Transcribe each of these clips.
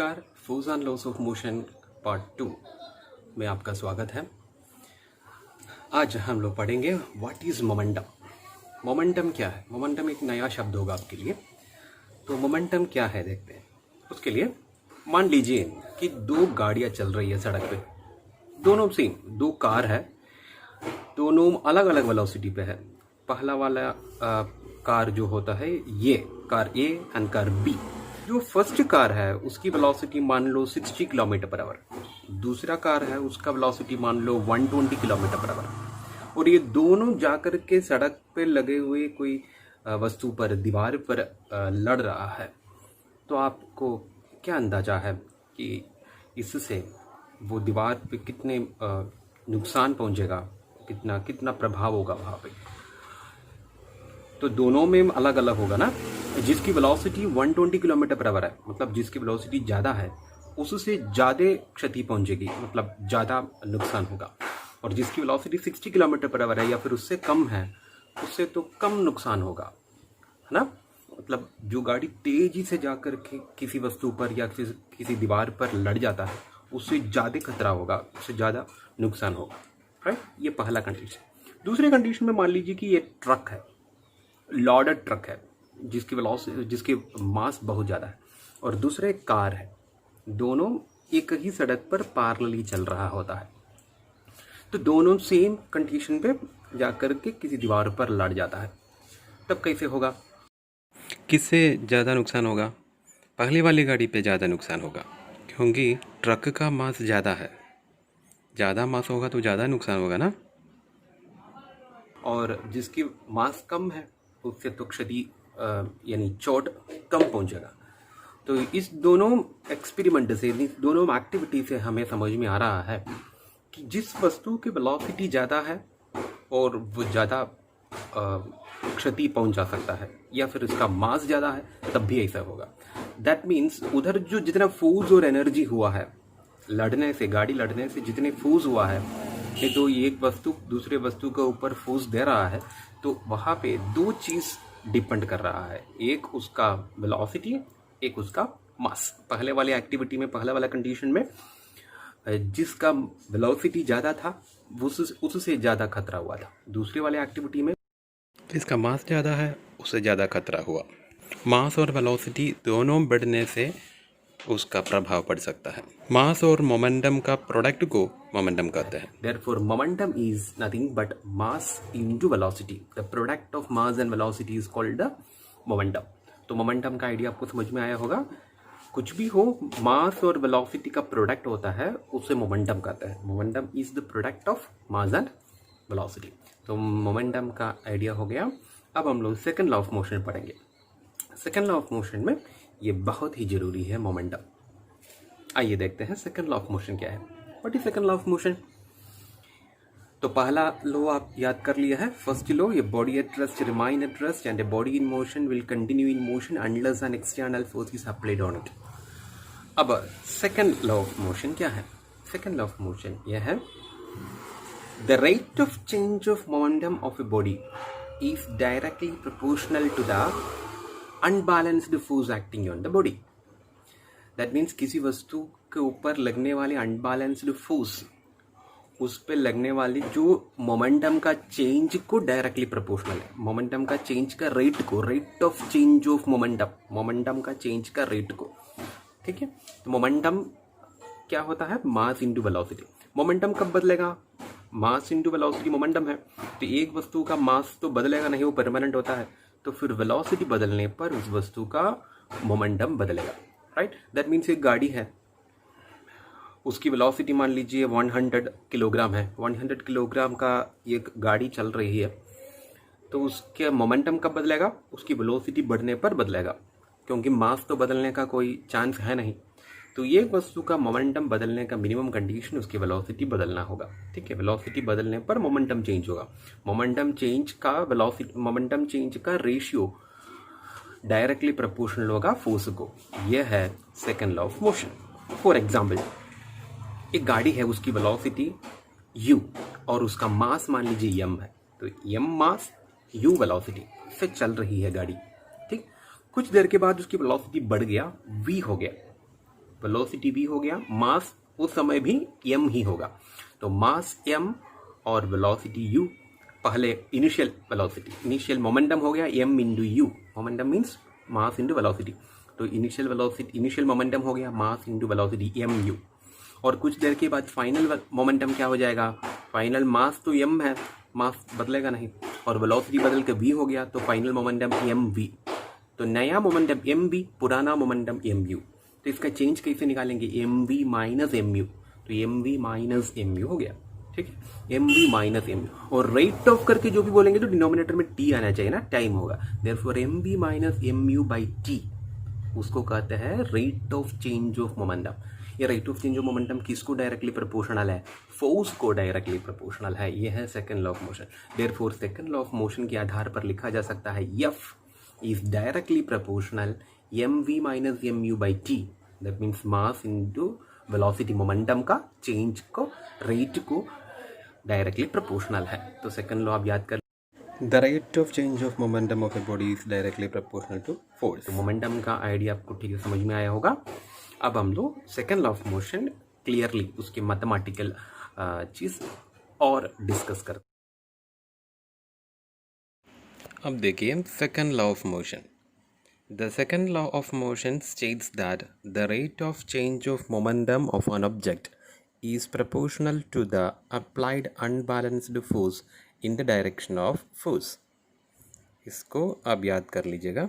नमस्कार, force and loss of motion part 2 में आपका स्वागत है। आज हम लोग पढ़ेंगे व्हाट इज़ मोमेंटम। मोमेंटम क्या है? मोमेंटम एक नया शब्द होगा आपके लिए। तो मोमेंटम क्या है देखते हैं। उसके लिए मान लीजिए कि दो गाड़ियाँ चल रही है सड़क पे, दोनों सेम, दो कार है, दोनों अलग अलग वेलोसिटी पे है। पहला वाला कार जो होता है ये car A and car B. जो फर्स्ट कार है उसकी वेलोसिटी मान लो 60 किलोमीटर पर आवर, दूसरा कार है उसका वेलोसिटी मान लो 120 किलोमीटर पर आवर, और ये दोनों जाकर के सड़क पे लगे हुए कोई वस्तु पर, दीवार पर लड़ रहा है। तो आपको क्या अंदाजा है कि इससे वो दीवार पे कितने नुकसान पहुंचेगा, कितना कितना प्रभाव होगा वहाँ पे? तो दोनों में अलग अलग होगा ना। जिसकी वेलोसिटी 120 किलोमीटर पर आवर है, मतलब जिसकी वेलोसिटी ज़्यादा है उससे ज़्यादा क्षति पहुंचेगी, मतलब ज़्यादा नुकसान होगा। और जिसकी वेलोसिटी 60 किलोमीटर पर आवर है या फिर उससे कम है, उससे तो कम नुकसान होगा, है ना। मतलब जो गाड़ी तेजी से जाकर के किसी वस्तु पर या किसी दीवार पर लड़ जाता है उससे ज़्यादा खतरा होगा, उससे ज़्यादा नुकसान होगा, राइट। ये पहला कंडीशन। दूसरे कंडीशन में मान लीजिए कि ये ट्रक है, लॉडेड ट्रक है, जिसकी मास बहुत ज़्यादा है, और दूसरे कार है, दोनों एक ही सड़क पर पैरेलली चल रहा होता है। तो दोनों सेम कंडीशन पे जाकर के किसी दीवार पर लड़ जाता है। तब कैसे होगा? किससे ज़्यादा नुकसान होगा? पहली वाली गाड़ी पे ज़्यादा नुकसान होगा, क्योंकि ट्रक का मास ज़्यादा है, ज़्यादा मास होगा तो ज़्यादा नुकसान होगा ना। और जिसकी मास कम है उससे तो क्षति यानी चोट कम पहुंचेगा। तो इस दोनों एक्सपेरिमेंट से, दोनों एक्टिविटी से हमें समझ में आ रहा है कि जिस वस्तु की वेलोसिटी ज़्यादा है और वो ज़्यादा क्षति पहुंचा सकता है, या फिर उसका मास ज़्यादा है, तब भी ऐसा होगा। दैट मीन्स उधर जो जितना फोर्स और एनर्जी हुआ है लड़ने से, गाड़ी लड़ने से जितने फोर्स हुआ है, ये तो एक वस्तु दूसरे वस्तु के ऊपर फोर्स दे रहा है, तो वहाँ पे दो चीज़ डिपेंड कर रहा है, एक उसका वेलोसिटी, एक उसका मास। पहले वाले एक्टिविटी में, पहले वाला कंडीशन में जिसका वेलोसिटी ज़्यादा था उससे ज़्यादा खतरा हुआ था। दूसरे वाले एक्टिविटी में जिसका मास ज़्यादा है उससे ज़्यादा खतरा हुआ। मास और वेलोसिटी दोनों बढ़ने से उसका प्रभाव पड़ सकता है। मास और मोमेंटम का प्रोडक्ट को मोमेंटम कहते हैं। Therefore, momentum is nothing but mass into velocity. The product of mass and velocity is called the momentum. तो मोमेंटम का आइडिया आपको समझ में आया होगा। कुछ भी हो, मास और वेलोसिटी का प्रोडक्ट होता है, उसे मोमेंटम कहते हैं। Momentum is the product of mass and velocity. तो मोमेंटम का आइडिया हो गया। अब हम लोग सेकेंड लॉ ऑफ मोशन पढ़ेंगे। सेकेंड लॉ ऑफ मोशन में ये बहुत ही जरूरी है, मोमेंटम। आइए देखते हैं सेकेंड लॉ ऑफ मोशन क्या है। What is second law of motion? तो पहला लॉ आप याद कर लिया है। फर्स्ट लॉ, ये body at rest remain at rest and a body in motion will continue in motion unless an external force is applied on it. अब second law of motion क्या है? सेकेंड लॉ ऑफ मोशन यह है, the rate of change of momentum of a body is directly proportional to the unbalanced force acting on the body. That means किसी वस्तु के ऊपर लगने वाले अनबैलेंस्ड फोर्स, उस पर लगने वाली जो मोमेंटम का चेंज को डायरेक्टली प्रोपोर्शनल है। मोमेंटम का चेंज का रेट को, rate of change of momentum, momentum का चेंज का रेट को, ठीक है। तो मोमेंटम क्या होता है? मास इंटू वेलोसिटी। मोमेंटम कब बदलेगा? मास इंटू वेलोसिटी मोमेंटम है, तो एक वस्तु का मास तो बदलेगा नहीं, वो परमानेंट होता है। तो फिर वेलोसिटी बदलने पर उस वस्तु का मोमेंटम बदलेगा, राइट। दैट मीन्स एक गाड़ी है, उसकी वेलोसिटी मान लीजिए 100 किलोग्राम है, 100 किलोग्राम का एक गाड़ी चल रही है, तो उसके मोमेंटम कब बदलेगा? उसकी वेलोसिटी बढ़ने पर बदलेगा, क्योंकि मास तो बदलने का कोई चांस है नहीं। तो ये वस्तु का मोमेंटम बदलने का मिनिमम कंडीशन उसकी वेलोसिटी बदलना होगा, ठीक है। वेलोसिटी बदलने पर मोमेंटम चेंज होगा। मोमेंटम चेंज का मोमेंटम चेंज का रेशियो डायरेक्टली प्रोपोर्शनल होगा फोर्स को। यह है second law of motion. For example, एक गाड़ी है, उसकी वेलोसिटी u और उसका मास मान लीजिए m है, तो m मास u वेलोसिटी से चल रही है गाड़ी, ठीक। कुछ देर के बाद उसकी वेलोसिटी बढ़ गया, v हो गया, वेलोसिटी v हो गया, मास उस समय भी m ही होगा। तो मास m और वेलोसिटी u, पहले इनिशियल वेलोसिटी, इनिशियल मोमेंटम हो गया m into you, momentum means mass into velocity. तो इनिशियल वेलोसिटी, इनिशियल मोमेंटम हो गया मास इंटू वेलोसिटी m u, और कुछ देर के बाद फाइनल मोमेंटम क्या हो जाएगा, फाइनल मास तो m है, मास बदलेगा नहीं, और वेलोसिटी बदल के v हो गया, तो फाइनल मोमेंटम mv। तो नया मोमेंटम mv, पुराना मोमेंटम mu। तो इसका चेंज कैसे निकालेंगे, mv माइनस mu, तो mv माइनस mu हो गया, ठीक है, mv माइनस mu। और रेट ऑफ करके जो भी बोलेंगे तो डिनोमिनेटर में t आना चाहिए ना, टाइम होगा, therefore mv minus mu by t, उसको कहते हैं rate of change of momentum. ये rate of change of momentum किसको डायरेक्टली प्रोपोर्शनल है, फोर्स को डायरेक्टली प्रोपोर्शनल है। ये है second law of motion. Therefore second law of motion के आधार पर लिखा जा सकता है F is directly proportional mv minus mu by t, that means mass into velocity, momentum का चेंज को, रेट को डायरेक्टली प्रोपोर्शनल है। तो सेकंड लॉ आप याद कर, the rate of change of momentum of a body is directly proportional to force. तो momentum का आइडिया आपको ठीक से समझ में आया होगा। अब हम लोग second law of motion clearly उसकी मैथमेटिकल चीज और डिस्कस करते। अब देखिए second law of motion. The second law of motion states that the rate of change of momentum of an object is proportional to the applied unbalanced force in the direction of force। इसको आप याद कर लीजिएगा।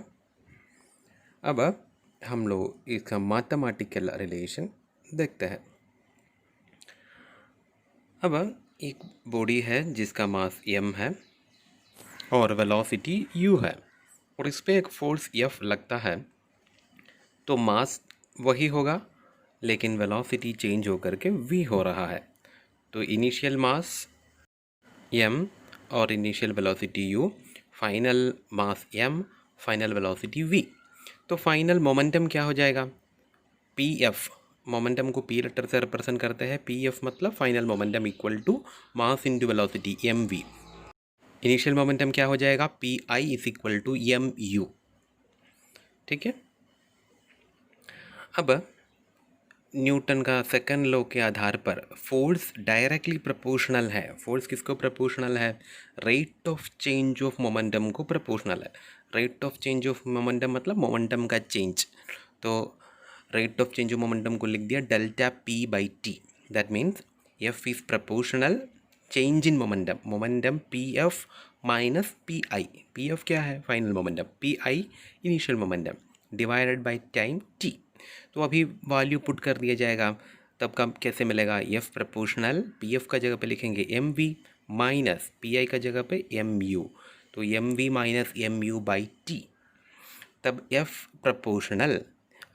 अब हम लोग इसका mathematical relation देखते हैं। अब एक बॉडी है जिसका मास m है और वेलोसिटी u है, और इस पर एक फोर्स F लगता है, तो मास वही होगा लेकिन वेलोसिटी चेंज होकर के v हो रहा है। तो इनिशियल मास m और initial velocity u, final mass m, final velocity v। तो फाइनल मोमेंटम क्या हो जाएगा, pf। मोमेंटम को p लेटर से रिप्रेजेंट करते हैं, pf मतलब final momentum equal to mass into velocity mv। Initial momentum क्या हो जाएगा, pi is equal to mu, ठीक है। अब न्यूटन का सेकंड लॉ के आधार पर फोर्स डायरेक्टली प्रोपोर्शनल है। फोर्स किसको प्रोपोर्शनल है, rate of change of momentum को प्रोपोर्शनल है। Rate of change of momentum मतलब मोमेंटम का चेंज। तो rate of change of momentum को लिख दिया delta p by T, that means f is proportional change in momentum, momentum pf minus pi। pf क्या है, final momentum, pi initial momentum divided by time t। तो अभी value put कर दिया जाएगा, तब कब कैसे मिलेगा, f प्रोपोर्शनल pf का जगह पे लिखेंगे mv माइनस pi का जगह पे mu, तो mv minus mu by t, तब f प्रोपोर्शनल।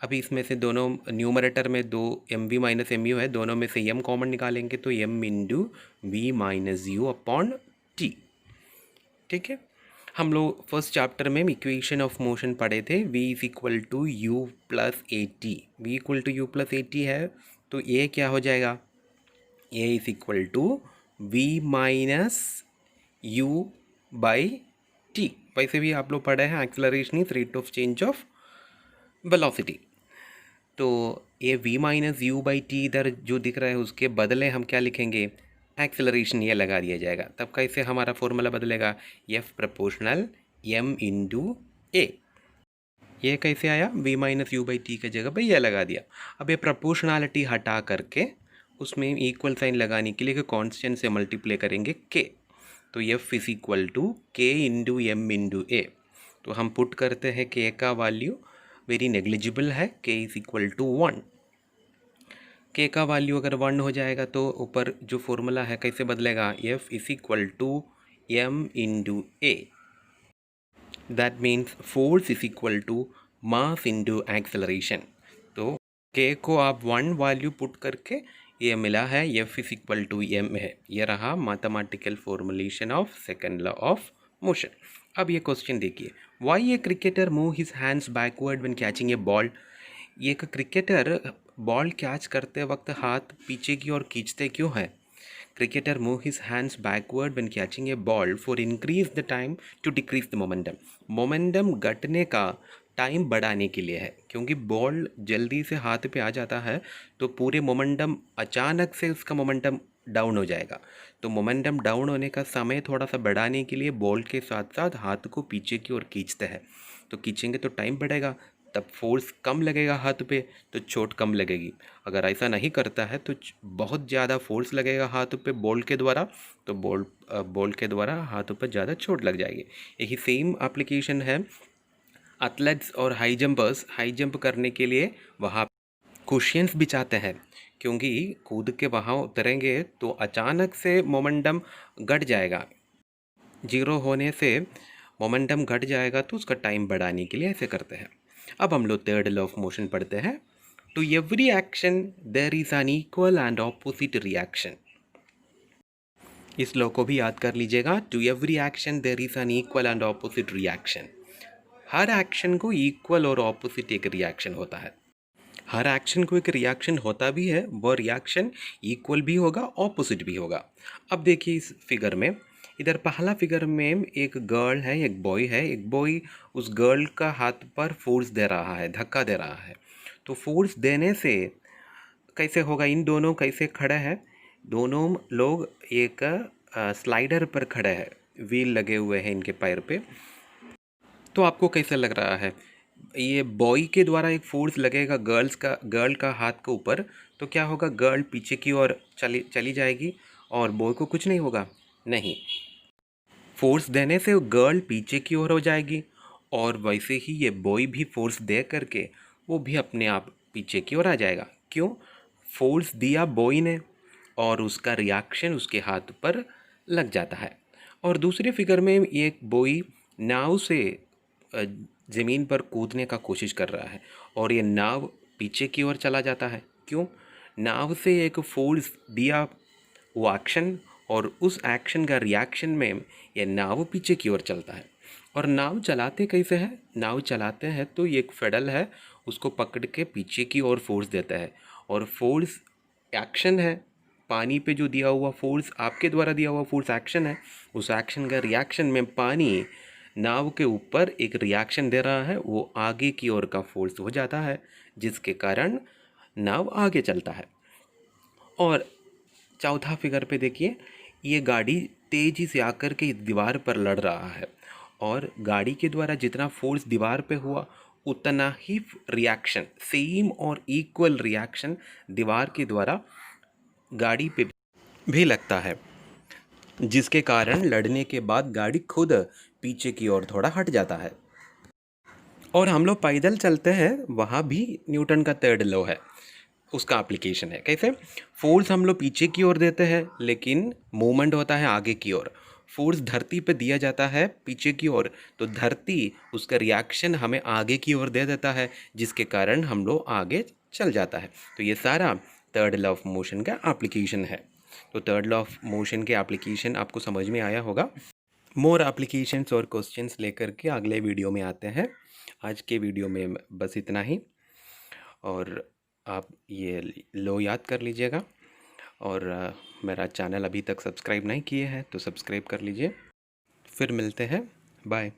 अभी इसमें से दोनों न्यूमरेटर में दो mv माइनस mu है, दोनों में से m कॉमन निकालेंगे तो m into v minus u upon t, ठीक है। हम लोग फर्स्ट चैप्टर में इक्वेशन ऑफ मोशन पढ़े थे, v is equal to u plus a t. V equal to u plus a t है, तो ये क्या हो जाएगा, a is equal to v minus u by t. वैसे भी आप लोग पढ़े हैं acceleration is rate of change of velocity. तो ये v minus you by T इधर जो दिख रहा है उसके बदले हम क्या लिखेंगे, एक्सेलरेशन ये लगा दिया जाएगा। तब कैसे हमारा फॉर्मूला बदलेगा, f प्रोपोर्शनल m इंटू ए। ये कैसे आया, v minus you by T की जगह पे ये लगा दिया। अब ये प्रोपोर्शनैलिटी हटा करके उसमें इक्वल साइन लगाने के लिए कांस्टेंट से मल्टीप्लाई करेंगे k, तो f is equal to k into m into a. तो हम पुट करते हैं k का वैल्यू वेरी नेग्लिजिबल है, k is equal to 1। k का वैल्यू अगर 1 हो जाएगा तो ऊपर जो फॉर्मूला है कैसे बदलेगा, f is equal to m into a, that means force is equal to mass into acceleration. तो k को आप 1 वैल्यू पुट करके ये मिला है f is equal to m है। ये रहा mathematical formulation of second law of motion. अब ये क्वेश्चन देखिए, why a cricketer move his hands backward when catching a ball. ये क्रिकेटर बॉल कैच करते वक्त हाथ पीछे की ओर खींचते क्यों है। Cricketer move his hands backward when catching a ball for increase the time to decrease the momentum. Momentum घटने का टाइम बढ़ाने के लिए है, क्योंकि बॉल जल्दी से हाथ पे आ जाता है तो पूरे मोमेंटम अचानक से उसका मोमेंटम डाउन हो जाएगा। तो मोमेंटम डाउन होने का समय थोड़ा सा बढ़ाने के लिए बॉल के साथ साथ हाथ को पीछे की ओर खींचते हैं। तो खींचेंगे तो टाइम बढ़ेगा, तब फोर्स कम लगेगा हाथ पे, तो चोट कम लगेगी। अगर ऐसा नहीं करता है तो बहुत ज़्यादा फोर्स लगेगा हाथ पे बॉल के द्वारा, तो बॉल के द्वारा हाथों पर ज़्यादा चोट लग जाएगी। यही सेम एप्लीकेशन है एथलेट्स और हाई जंप करने के लिए वहाँ कुशियंस बिछाते हैं, क्योंकि कूद के वहाँ उतरेंगे तो अचानक से मोमेंटम घट जाएगा, जीरो होने से मोमेंटम घट जाएगा, तो उसका टाइम बढ़ाने के लिए ऐसे करते हैं। अब हम लोग थर्ड लॉ ऑफ मोशन पढ़ते हैं। To every action there is an equal and opposite reaction. इस लॉ को भी याद कर लीजिएगा। To every action there is an equal and opposite reaction. हर एक्शन को इक्वल और ऑपोजिट एक रिएक्शन होता है। हर एक्शन को एक रिएक्शन होता भी है, वो रिएक्शन इक्वल भी होगा, ऑपोजिट भी होगा। अब देखिए इस फिगर में, इधर पहला फिगर में एक गर्ल है, एक बॉय है। एक बॉय उस गर्ल का हाथ पर फोर्स दे रहा है, धक्का दे रहा है। तो फोर्स देने से कैसे होगा, इन दोनों कैसे खड़े हैं, दोनों लोग एक स्लाइडर पर खड़े हैं, व्हील लगे हुए हैं इनके पैर पे। तो आपको कैसा लग रहा है, ये बॉय के द्वारा एक फोर्स लगेगा गर्ल का हाथ के ऊपर, तो क्या होगा, गर्ल पीछे की ओर चली जाएगी और बॉय को कुछ नहीं होगा? नहीं, फोर्स देने से गर्ल पीछे की ओर हो जाएगी, और वैसे ही ये बॉय भी फोर्स दे करके वो भी अपने आप पीछे की ओर आ जाएगा। क्यों? फोर्स दिया बॉय ने और उसका रिएक्शन उसके हाथ पर लग जाता है। और दूसरे फिगर में एक बॉय नाव से ज़मीन पर कूदने का कोशिश कर रहा है और ये नाव पीछे की ओर चला जाता है। क्यों? नाव से एक फोर्स दिया वो एक्शन, और उस एक्शन का रिएक्शन में ये नाव पीछे की ओर चलता है। और नाव चलाते कैसे हैं? नाव चलाते हैं तो ये एक फेडल है, उसको पकड़ के पीछे की ओर फोर्स देता है, और फोर्स एक्शन है, पानी पे जो दिया हुआ फोर्स, आपके द्वारा दिया हुआ फोर्स एक्शन है, उस एक्शन का रिएक्शन में पानी नाव के ऊपर एक रिएक्शन दे रहा है, वो आगे की ओर का फोर्स हो जाता है, जिसके कारण नाव आगे चलता है। और चौथा फिगर पे देखिए, ये गाड़ी तेजी से आकर के दीवार पर लड़ रहा है, और गाड़ी के द्वारा जितना फोर्स दीवार पे हुआ उतना ही रिएक्शन, सेम और इक्वल रिएक्शन दीवार के द्वारा गाड़ी पे भी लगता है, जिसके कारण लड़ने के बाद गाड़ी खुद पीछे की ओर थोड़ा हट जाता है। और हम लोग पैदल चलते हैं, वहाँ भी न्यूटन का थर्ड लॉ है, उसका एप्लीकेशन है। कैसे? फोर्स हम लोग पीछे की ओर देते हैं, लेकिन मूवमेंट होता है आगे की ओर। फोर्स धरती पे दिया जाता है पीछे की ओर, तो धरती उसका रिएक्शन हमें आगे की ओर दे देता है, जिसके कारण हम लोग आगे चल जाता है। तो ये सारा थर्ड लॉ ऑफ मोशन का एप्लीकेशन है। तो थर्ड लॉ ऑफ मोशन के एप्लीकेशन आपको समझ में आया होगा। मोर एप्लीकेशंस और क्वेश्चंस लेकर के अगले वीडियो में आते हैं। आज के वीडियो में बस इतना ही, और आप ये लो याद कर लीजिएगा। और मेरा चैनल अभी तक सब्सक्राइब नहीं किए हैं तो सब्सक्राइब कर लीजिए। फिर मिलते हैं, बाय।